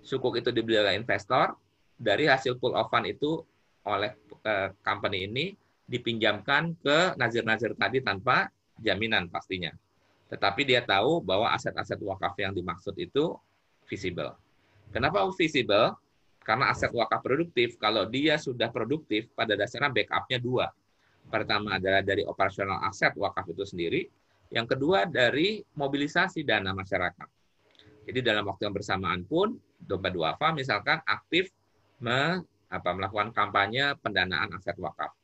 Sukuk itu dibeli oleh investor. Dari hasil pool of fund itu oleh company ini dipinjamkan ke nazir-nazir tadi tanpa jaminan pastinya. Tetapi dia tahu bahwa aset-aset wakaf yang dimaksud itu visible. Kenapa visible? Karena aset wakaf produktif, kalau dia sudah produktif, pada dasarnya backupnya dua. Pertama adalah dari operasional aset wakaf itu sendiri. Yang kedua dari mobilisasi dana masyarakat. Jadi dalam waktu yang bersamaan pun, dompet duafa misalkan aktif melakukan kampanye pendanaan aset wakaf.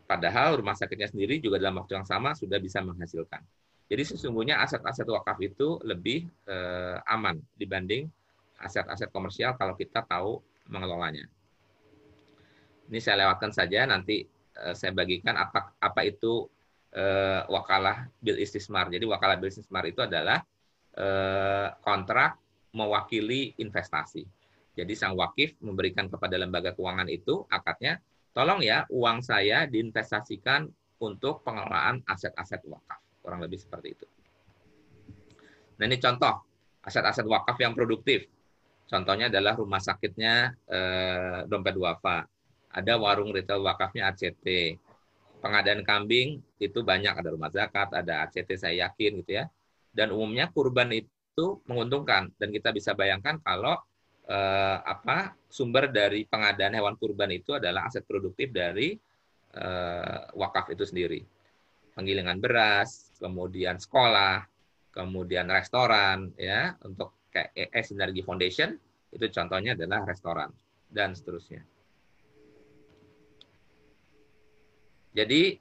Padahal rumah sakitnya sendiri juga dalam waktu yang sama sudah bisa menghasilkan. Jadi sesungguhnya aset-aset wakaf itu lebih aman dibanding aset-aset komersial kalau kita tahu mengelolanya. Ini saya lewatkan saja, nanti saya bagikan apa itu wakalah bil istismar. Jadi wakalah bil istismar itu adalah kontrak mewakili investasi. Jadi sang wakif memberikan kepada lembaga keuangan itu akadnya, tolong ya uang saya diinvestasikan untuk pengelolaan aset-aset wakaf. Kurang lebih seperti itu. Nah ini contoh aset-aset wakaf yang produktif. Contohnya adalah rumah sakitnya dompet duafa. Ada warung retail wakafnya ACT. Pengadaan kambing itu banyak, ada rumah zakat, ada ACT saya yakin gitu ya. Dan umumnya kurban itu menguntungkan, dan kita bisa bayangkan kalau sumber dari pengadaan hewan kurban itu adalah aset produktif dari wakaf itu sendiri. Penggilingan beras, kemudian sekolah, kemudian restoran, ya untuk kayak Sinergi Foundation itu contohnya adalah restoran dan seterusnya. Jadi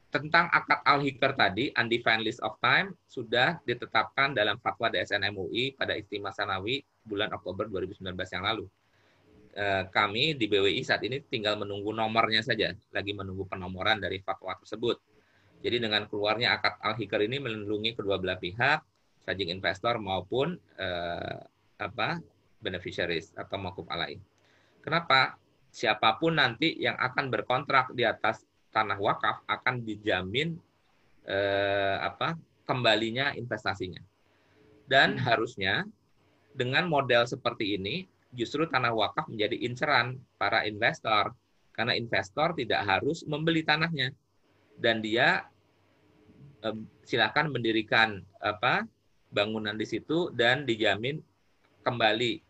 tentang akad al-hikr tadi, undefined list of time, sudah ditetapkan dalam fatwa DSN MUI pada Istimewa Sanawi bulan Oktober 2019 yang lalu. Kami di BWI saat ini tinggal menunggu nomornya saja, lagi menunggu penomoran dari fatwa tersebut. Jadi dengan keluarnya akad al-hikr ini melindungi kedua belah pihak, sajing investor maupun beneficiaries atau mauquf alaih. Kenapa? Siapapun nanti yang akan berkontrak di atas tanah wakaf akan dijamin kembalinya investasinya. Dan harusnya dengan model seperti ini justru tanah wakaf menjadi inceran para investor, karena investor tidak harus membeli tanahnya dan dia silakan mendirikan bangunan di situ dan dijamin kembali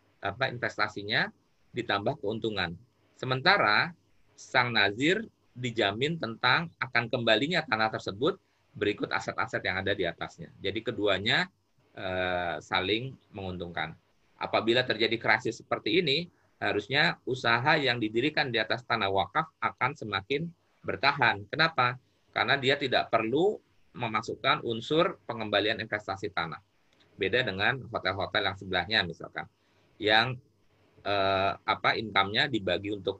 investasinya ditambah keuntungan. Sementara sang nazir dijamin tentang akan kembalinya tanah tersebut berikut aset-aset yang ada di atasnya. Jadi keduanya saling menguntungkan. Apabila terjadi krisis seperti ini, harusnya usaha yang didirikan di atas tanah wakaf akan semakin bertahan. Kenapa? Karena dia tidak perlu memasukkan unsur pengembalian investasi tanah. Beda dengan hotel-hotel yang sebelahnya misalkan, yang income-nya dibagi untuk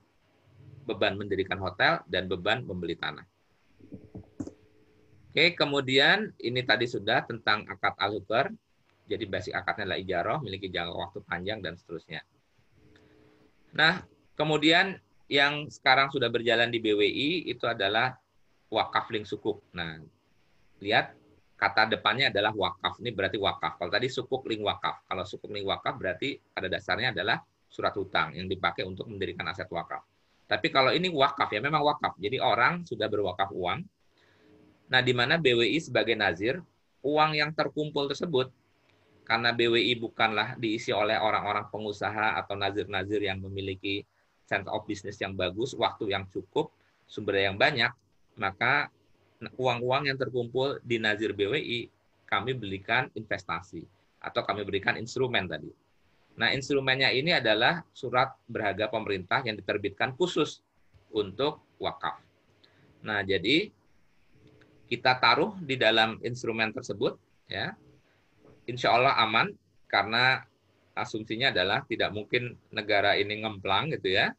beban mendirikan hotel dan beban membeli tanah. Oke, kemudian ini tadi sudah tentang akad al-hikr. Jadi basic akadnya adalah ijarah, memiliki jangka waktu panjang dan seterusnya. Nah, kemudian yang sekarang sudah berjalan di BWI itu adalah wakaf link sukuk. Nah, lihat kata depannya adalah wakaf. Ini berarti wakaf. Kalau tadi sukuk ling wakaf. Kalau sukuk ling wakaf berarti pada dasarnya adalah surat hutang yang dipakai untuk mendirikan aset wakaf. Tapi kalau ini wakaf ya memang wakaf. Jadi orang sudah berwakaf uang. Nah, di mana BWI sebagai nazir, uang yang terkumpul tersebut karena BWI bukanlah diisi oleh orang-orang pengusaha atau nazir-nazir yang memiliki sense of business yang bagus, waktu yang cukup, sumber daya yang banyak, maka uang-uang yang terkumpul di nazir BWI kami belikan investasi atau kami berikan instrumen tadi. Nah, instrumennya ini adalah surat berharga pemerintah yang diterbitkan khusus untuk wakaf. Nah, jadi kita taruh di dalam instrumen tersebut, ya, insya Allah aman, karena asumsinya adalah tidak mungkin negara ini ngemplang gitu ya.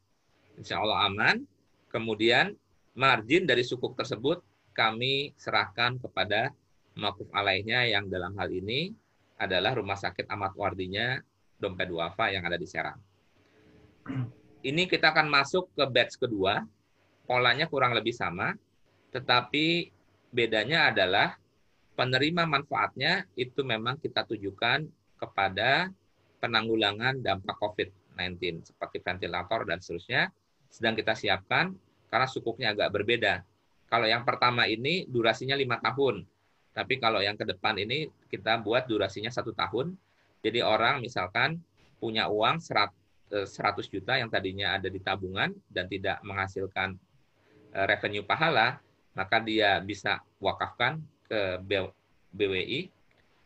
Insya Allah aman. Kemudian margin dari sukuk tersebut kami serahkan kepada maquf alaihnya yang dalam hal ini adalah Rumah Sakit Ahmad Wardinya Dompet Duafa yang ada di Serang. Ini kita akan masuk ke batch kedua, polanya kurang lebih sama, tetapi bedanya adalah penerima manfaatnya itu memang kita tujukan kepada penanggulangan dampak COVID-19 seperti ventilator dan seterusnya, sedang kita siapkan karena sukuknya agak berbeda. Kalau yang pertama ini durasinya 5 tahun, tapi kalau yang ke depan ini kita buat durasinya 1 tahun. Jadi orang misalkan punya uang 100 juta yang tadinya ada di tabungan dan tidak menghasilkan revenue pahala, maka dia bisa wakafkan ke BWI,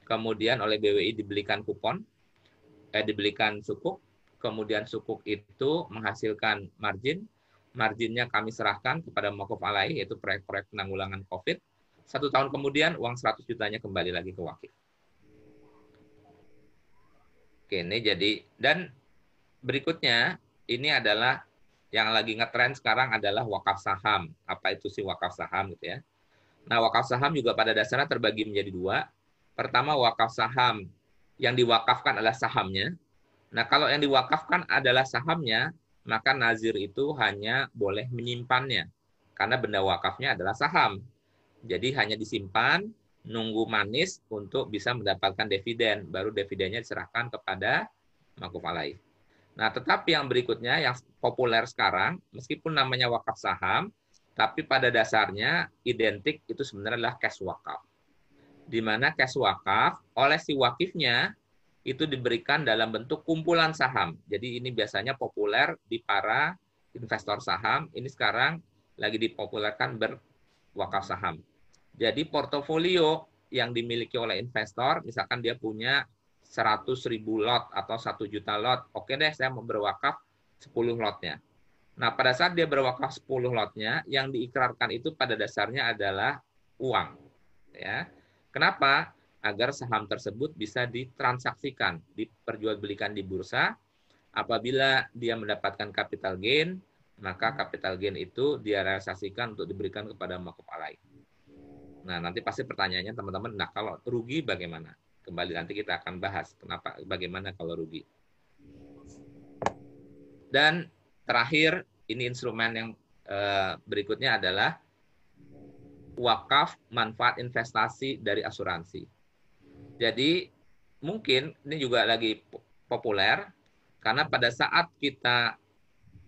kemudian oleh BWI dibelikan kupon, dibelikan sukuk, kemudian sukuk itu menghasilkan marginnya kami serahkan kepada maquf alaih, yaitu proyek-proyek penanggulangan COVID. 1 tahun kemudian uang 100 jutanya kembali lagi ke wakil. Oke, ini jadi, dan berikutnya ini adalah yang lagi ngetren sekarang adalah wakaf saham. Apa itu sih wakaf saham gitu ya? Nah, wakaf saham juga pada dasarnya terbagi menjadi 2. Pertama, wakaf saham yang diwakafkan adalah sahamnya. Nah, kalau yang diwakafkan adalah sahamnya, maka nazir itu hanya boleh menyimpannya. Karena benda wakafnya adalah saham. Jadi hanya disimpan, nunggu manis untuk bisa mendapatkan dividen. Baru dividennya diserahkan kepada maquf alaih. Nah, tetapi yang berikutnya yang populer sekarang, meskipun namanya wakaf saham, tapi pada dasarnya identik itu sebenarnya adalah cash wakaf. Di mana cash wakaf oleh si wakifnya itu diberikan dalam bentuk kumpulan saham. Jadi ini biasanya populer di para investor saham. Ini sekarang lagi dipopulerkan berwakaf saham. Jadi portofolio yang dimiliki oleh investor, misalkan dia punya 100.000 lot atau 1 juta lot. Oke deh, saya mau berwakaf 10 lotnya. Nah, pada saat dia berwakaf 10 lotnya, yang diikrarkan itu pada dasarnya adalah uang. Ya. Kenapa? Agar saham tersebut bisa ditransaksikan, diperjualbelikan di bursa. Apabila dia mendapatkan capital gain, maka capital gain itu dia realisasikan untuk diberikan kepada maquf alaih. Nah, nanti pasti pertanyaannya teman-teman, nah kalau rugi bagaimana? Kembali nanti kita akan bahas kenapa, bagaimana kalau rugi. Dan terakhir, ini instrumen yang berikutnya adalah wakaf manfaat investasi dari asuransi. Jadi mungkin ini juga lagi populer karena pada saat kita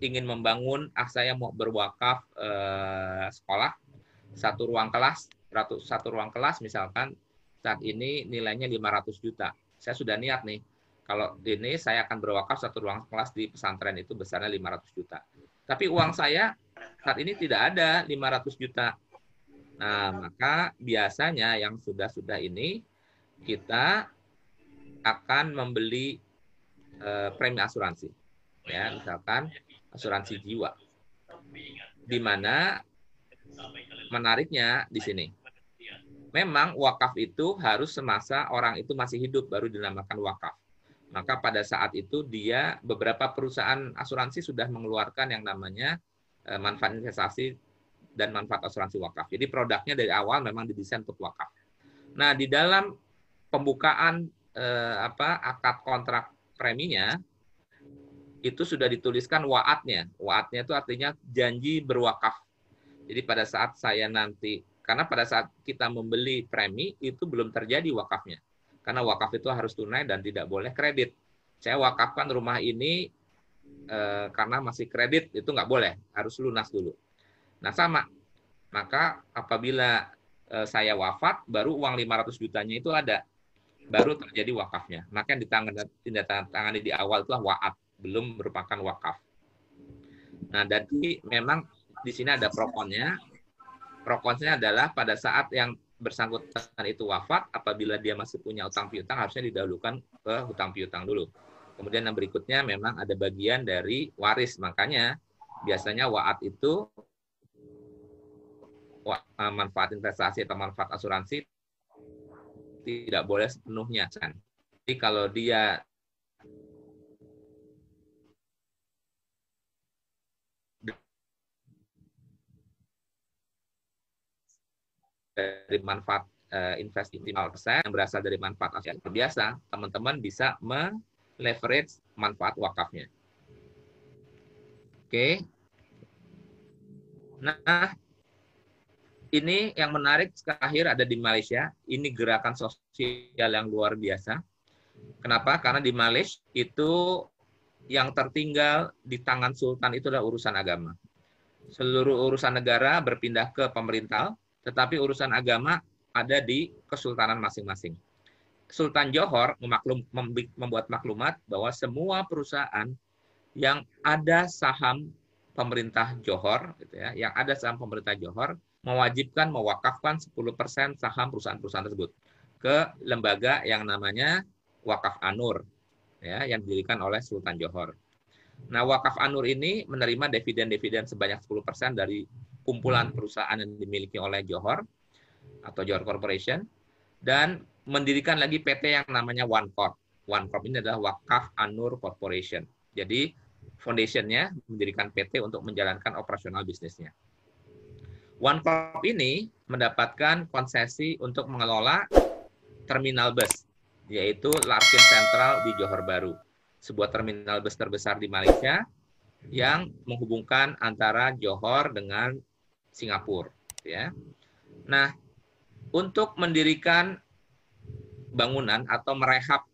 ingin membangun, saya mau berwakaf sekolah, satu ruang kelas misalkan saat ini nilainya 500 juta. Saya sudah niat nih, kalau ini saya akan berwakaf satu ruang kelas di pesantren itu besarnya 500 juta. Tapi uang saya saat ini tidak ada 500 juta. Nah, maka biasanya yang sudah-sudah ini kita akan membeli premi asuransi. Ya, misalkan asuransi jiwa. Di mana menariknya di sini. Memang wakaf itu harus semasa orang itu masih hidup baru dinamakan wakaf. Maka pada saat itu dia beberapa perusahaan asuransi sudah mengeluarkan yang namanya manfaat investasi dan manfaat asuransi wakaf. Jadi produknya dari awal memang didesain untuk wakaf. Nah, di dalam pembukaan akad kontrak preminya itu sudah dituliskan waatnya. Waatnya itu artinya janji berwakaf. Jadi pada saat saya nanti Karena pada saat kita membeli premi, itu belum terjadi wakafnya. Karena wakaf itu harus tunai dan tidak boleh kredit. Saya wakafkan rumah ini karena masih kredit, itu nggak boleh, harus lunas dulu. Nah sama, maka apabila saya wafat, baru uang 500 jutanya itu ada, baru terjadi wakafnya. Maka yang ditangani di awal itulah wa'ad, belum merupakan wakaf. Nah, jadi memang di sini ada prokonnya. Prokonnya adalah pada saat yang bersangkutan itu wafat, apabila dia masih punya utang piutang, harusnya didahulukan ke hutang piutang dulu. Kemudian yang berikutnya memang ada bagian dari waris. Makanya biasanya wa'ad itu manfaat investasi atau manfaat asuransi tidak boleh sepenuhnya. Jadi kalau dia dari manfaat investasi 5% yang berasal dari manfaat asuransi biasa, teman-teman bisa leverage manfaat wakafnya. Oke. Nah, ini yang menarik terakhir ada di Malaysia. Ini gerakan sosial yang luar biasa. Kenapa? Karena di Malaysia itu yang tertinggal di tangan sultan itu adalah urusan agama. Seluruh urusan negara berpindah ke pemerintah, tetapi urusan agama ada di kesultanan masing-masing. Sultan Johor membuat maklumat bahwa semua perusahaan yang ada saham pemerintah Johor, gitu ya, yang ada saham pemerintah Johor, mewajibkan mewakafkan 10% saham perusahaan-perusahaan tersebut ke lembaga yang namanya Wakaf Anur, ya, yang didirikan oleh Sultan Johor. Nah, Wakaf Anur ini menerima dividen-dividen sebanyak 10% dari kumpulan perusahaan yang dimiliki oleh Johor atau Johor Corporation, dan mendirikan lagi PT yang namanya OneCorp. OneCorp ini adalah Wakaf Anur Corporation. Jadi, foundation-nya mendirikan PT untuk menjalankan operasional bisnisnya. OneCorp ini mendapatkan konsesi untuk mengelola terminal bus, yaitu Larkin Central di Johor Bahru, sebuah terminal bus terbesar di Malaysia yang menghubungkan antara Johor dengan Singapura. Ya. Nah, untuk mendirikan bangunan atau merehab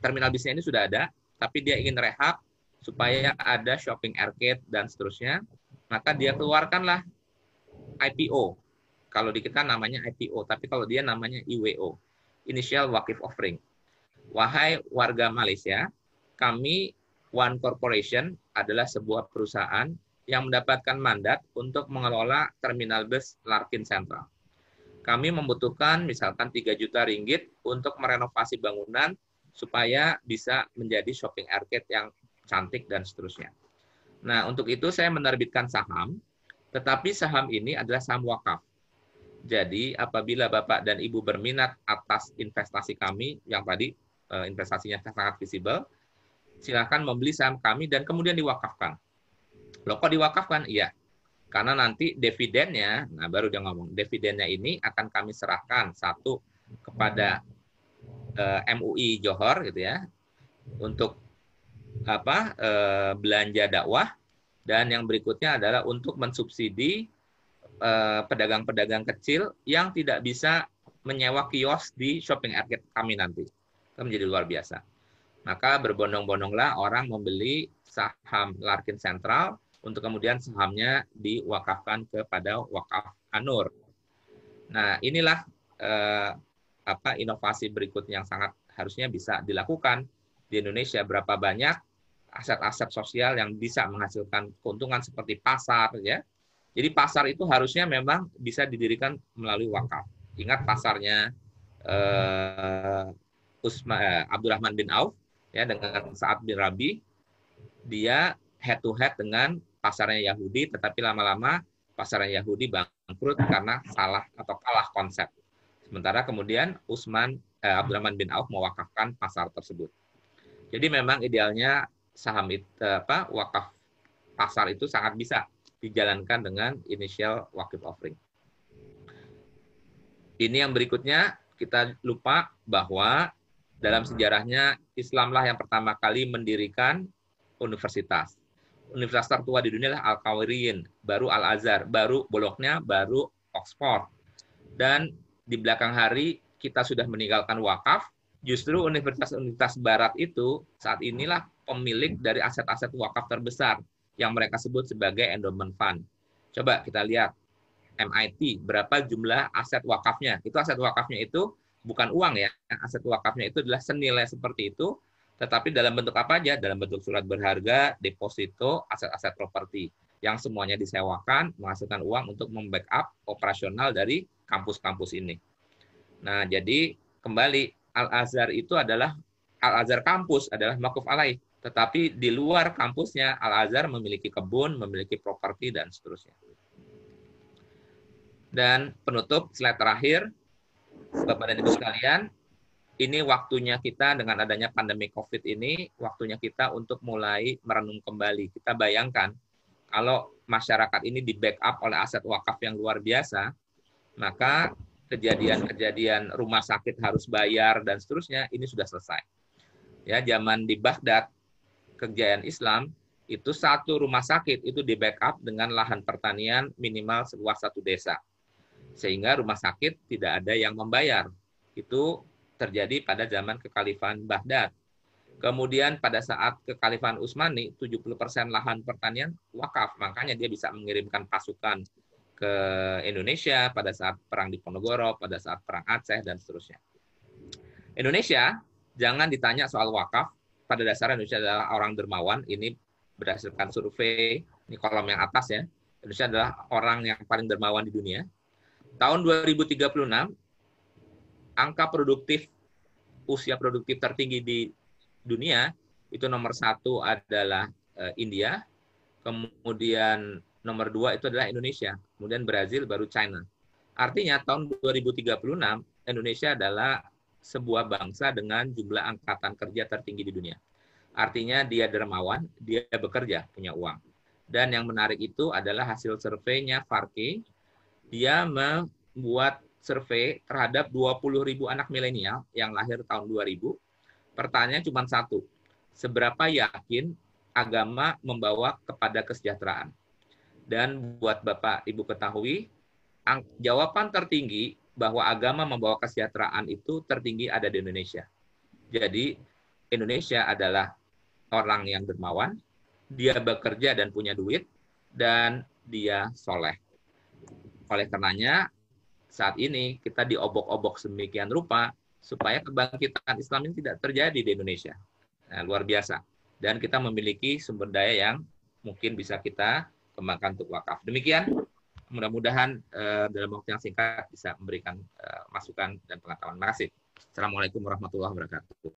terminal bisnya ini sudah ada, tapi dia ingin rehab supaya ada shopping arcade dan seterusnya, maka dia keluarkanlah IPO. Kalau di kita namanya IPO, tapi kalau dia namanya IWO, Initial Wakif Offering. Wahai warga Malaysia, kami One Corporation adalah sebuah perusahaan yang mendapatkan mandat untuk mengelola terminal bus Larkin Central. Kami membutuhkan misalkan 3 juta ringgit untuk merenovasi bangunan supaya bisa menjadi shopping arcade yang cantik dan seterusnya. Nah, untuk itu saya menerbitkan saham, tetapi saham ini adalah saham wakaf. Jadi, apabila Bapak dan Ibu berminat atas investasi kami, yang tadi investasinya sangat visible, silakan membeli saham kami dan kemudian diwakafkan. Loh, kok diwakafkan? Iya. Karena nanti dividennya, nah baru dia ngomong, dividennya ini akan kami serahkan satu kepada MUI Johor gitu ya, untuk belanja dakwah, dan yang berikutnya adalah untuk mensubsidi pedagang-pedagang kecil yang tidak bisa menyewa kios di shopping arcade kami nanti. Itu menjadi luar biasa. Maka berbondong-bondonglah orang membeli saham Larkin Central untuk kemudian sahamnya diwakafkan kepada Wakaf Anur. Nah, inilah inovasi berikutnya yang sangat harusnya bisa dilakukan di Indonesia. Berapa banyak aset-aset sosial yang bisa menghasilkan keuntungan seperti pasar, ya. Jadi pasar itu harusnya memang bisa didirikan melalui wakaf. Ingat pasarnya Abdurrahman bin Auf, ya, dengan Sa'ad bin Rabi, dia head to head dengan pasarnya Yahudi, tetapi lama-lama pasarnya Yahudi bangkrut karena salah atau kalah konsep. Sementara kemudian Abdurrahman bin Auf mewakafkan pasar tersebut. Jadi memang idealnya saham itu, wakaf pasar itu sangat bisa dijalankan dengan initial wakif offering. Ini yang berikutnya, kita lupa bahwa dalam sejarahnya Islamlah yang pertama kali mendirikan universitas. Universitas tertua di dunia adalah Al-Qawiriyin, baru Al-Azhar, baru Bologna, baru Oxford. Dan di belakang hari kita sudah meninggalkan wakaf, justru universitas-universitas barat itu saat inilah pemilik dari aset-aset wakaf terbesar yang mereka sebut sebagai endowment fund. Coba kita lihat MIT, berapa jumlah aset wakafnya. Itu aset wakafnya itu bukan uang ya, aset wakafnya itu adalah senilai seperti itu, tetapi dalam bentuk apa aja? Dalam bentuk surat berharga, deposito, aset-aset properti, yang semuanya disewakan, menghasilkan uang untuk membackup operasional dari kampus-kampus ini. Nah, jadi kembali, Al-Azhar itu adalah, Al-Azhar kampus adalah maquf alaih, tetapi di luar kampusnya, Al-Azhar memiliki kebun, memiliki properti, dan seterusnya. Dan penutup, slide terakhir, Bapak dan Ibu sekalian, ini waktunya kita dengan adanya pandemi COVID ini, waktunya kita untuk mulai merenung kembali. Kita bayangkan, kalau masyarakat ini di-backup oleh aset wakaf yang luar biasa, maka kejadian-kejadian rumah sakit harus bayar dan seterusnya, ini sudah selesai. Ya, zaman di Baghdad, kejayaan Islam, itu satu rumah sakit itu di-backup dengan lahan pertanian minimal seluas satu desa. Sehingga rumah sakit tidak ada yang membayar. Itu terjadi pada zaman kekhalifahan Baghdad. Kemudian pada saat kekhalifahan Utsmani, 70% lahan pertanian wakaf. Makanya dia bisa mengirimkan pasukan ke Indonesia pada saat perang Diponegoro, pada saat perang Aceh, dan seterusnya. Indonesia, jangan ditanya soal wakaf. Pada dasarnya Indonesia adalah orang dermawan. Ini berdasarkan survei, ini kolom yang atas ya. Indonesia adalah orang yang paling dermawan di dunia. Tahun 2036, angka produktif, usia produktif tertinggi di dunia, itu nomor 1 adalah India, kemudian nomor 2 itu adalah Indonesia, kemudian Brazil, baru China. Artinya tahun 2036, Indonesia adalah sebuah bangsa dengan jumlah angkatan kerja tertinggi di dunia. Artinya dia dermawan, dia bekerja, punya uang. Dan yang menarik itu adalah hasil surveinya Farkey. Dia membuat survei terhadap 20.000 anak milenial yang lahir tahun 2000. Pertanyaannya cuma satu, seberapa yakin agama membawa kepada kesejahteraan? Dan buat Bapak Ibu ketahui, jawaban tertinggi bahwa agama membawa kesejahteraan itu tertinggi ada di Indonesia. Jadi Indonesia adalah orang yang dermawan, dia bekerja dan punya duit, dan dia soleh. Oleh karenanya, saat ini kita diobok-obok sedemikian rupa supaya kebangkitan Islam ini tidak terjadi di Indonesia. Nah, luar biasa. Dan kita memiliki sumber daya yang mungkin bisa kita kembangkan untuk wakaf. Demikian, mudah-mudahan dalam waktu yang singkat bisa memberikan masukan dan pengetahuan. Terima kasih. Assalamualaikum warahmatullahi wabarakatuh.